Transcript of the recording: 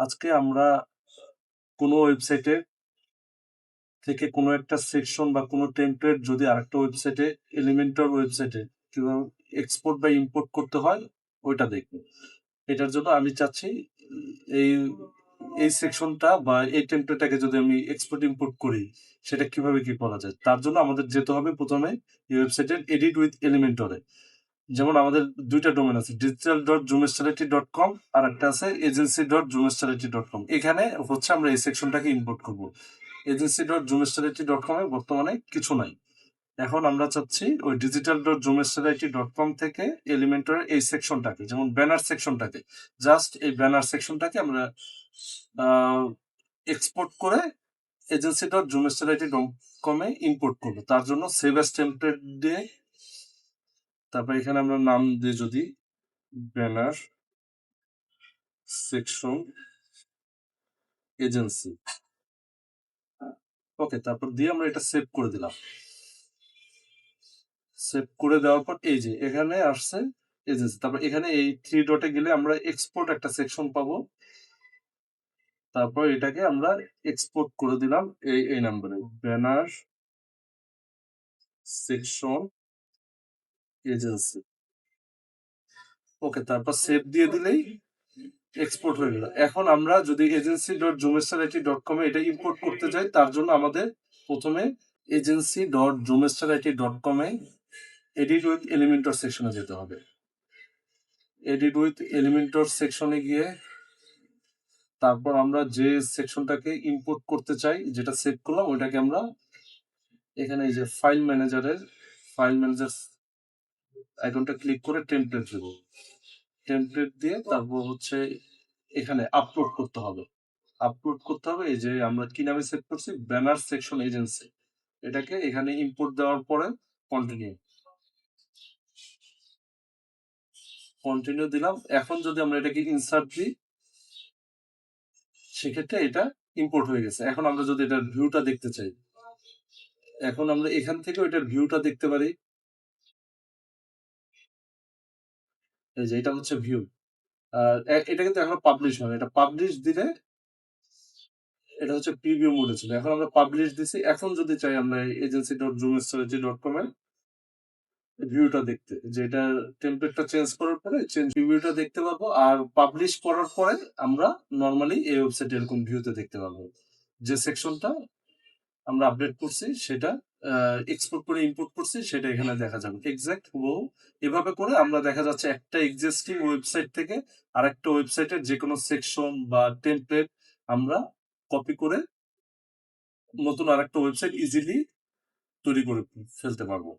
আজকে আমরা কোনো ওয়েবসাইটে থেকে কোনো একটা সেকশন বা কোনো টেমপ্লেট যদি আরেকটা ওয়েবসাইটে এলিমেন্টর ওয়েবসাইটে কিভাবে এক্সপোর্ট বা ইম্পোর্ট করতে হয় ওইটা দেখব। এটার জন্য আমি চাচ্ছি এই এই সেকশনটা বা এই টেমপ্লেটটাকে যদি আমি এক্সপোর্ট ইম্পোর্ট করি সেটা কিভাবে কি করা যায়। তার জন্য আমাদের যেতে হবে প্রথমে এই ওয়েবসাইটের এডিট উইথ এলিমেন্টরে। যেমন আমাদের দুইটা ডোমেন আছে, digital.zoomestality.com আর একটা আছে agency.zoomestality.com। এখানে হচ্ছে আমরা এই সেকশনটাকে ইম্পোর্ট করব। agency.zoomestality.com এ বর্তমানে কিছু নাই। এখন আমরা চাচ্ছি ওই digital.zoomestality.com থেকে এলিমেন্টরের এই সেকশনটাকে, যেমন ব্যানার সেকশনটাকে, জাস্ট এই ব্যানার সেকশনটাকে আমরা এক্সপোর্ট করে agency.zoomestality.com এ ইম্পোর্ট করব। তার জন্য সেভ অ্যাজ টেমপ্লেট দিয়ে তারপর এখানে আমরা নাম দিয়ে যদি ব্যানার সেকশন এজেন্সি, ওকে, তারপর দিয়ে আমরা এটা সেভ করে দিলাম। সেভ করে দেওয়ার পর এই যে এখানে আসছে এজেন্সি, তারপর এখানে এই থ্রি ডটে গেলে আমরা এক্সপোর্ট একটা সেকশন পাবো। তারপর এটাকে আমরা এক্সপোর্ট করে দিলাম এই নাম্বারে, ব্যানার সেকশন এজেন্সি, ওকে, তারপর সেভ দিয়ে দিলেই এক্সপোর্ট হয়ে গেল। এখন আমরা যদি agency.zoomestality.com এ এটা ইম্পোর্ট করতে যাই, তার জন্য আমাদের প্রথমে agency.zoomestality.com A edit with Elementor সেকশনে যেতে হবে। এডিট উইথ এলিমেন্টর সেকশনে গিয়ে তারপর আমরা যে সেকশনটাকে ইম্পোর্ট করতে চাই, যেটা সেভ করলাম, ওইটাকে আমরা এখানে এই যে ফাইল ম্যানেজার আইকনটা ক্লিক করে টেমপ্লেট দেব। টেমপ্লেট দিয়ে তারপর হচ্ছে এখানে আপলোড করতে হবে। এই যে আমরা কি নামে সেভ করছি, ব্যানার সেকশন এজেন্সি, এটাকে এখানে ইম্পোর্ট দেওয়ার পরে কন্টিনিউ দিলাম। এখন যদি আমরা এটাকে ইনসার্ট দিই সেক্ষেত্রে এটা ইম্পোর্ট হয়ে গেছে। এখন আমরা যদি এটার ভিউটা দেখতে চাই, এখন আমরা এখান থেকে এটার ভিউটা দেখতে পারি। এই যে এটা হচ্ছে ভিউ, এটা কিন্তু এখন পাবলিশ হয়, এটা পাবলিশ দিলে এটা হচ্ছে প্রিভিউ মোডে ছিল, এখন আমরা পাবলিশ দিছি। এখন যদি চাই আমরা agency.zoomestality.com এর ভিউটা দেখতে, যে এটা টেমপ্লেটটা চেঞ্জ করার পরে ভিউটা দেখতে পাবো, আর পাবলিশ করার পরে আমরা নরমালি এই ওয়েবসাইটে এরকম ভিউতে দেখতে পাবো। যে সেকশনটা আমরা আপডেট করছি সেটা এক্সপোর্ট করে ইম্পোর্ট করছি সেটা এখানে দেখা যাবে এক্সাক্ট হুবহু। এভাবে করে আমরা দেখা যাচ্ছে একটা এক্সিস্টিং ওয়েবসাইট থেকে আরেকটা ওয়েবসাইটের যে কোনো সেকশন বা টেমপ্লেট আমরা কপি করে নতুন আরেকটা ওয়েবসাইট ইজিলি তৈরি করে ফেলতে পারবো।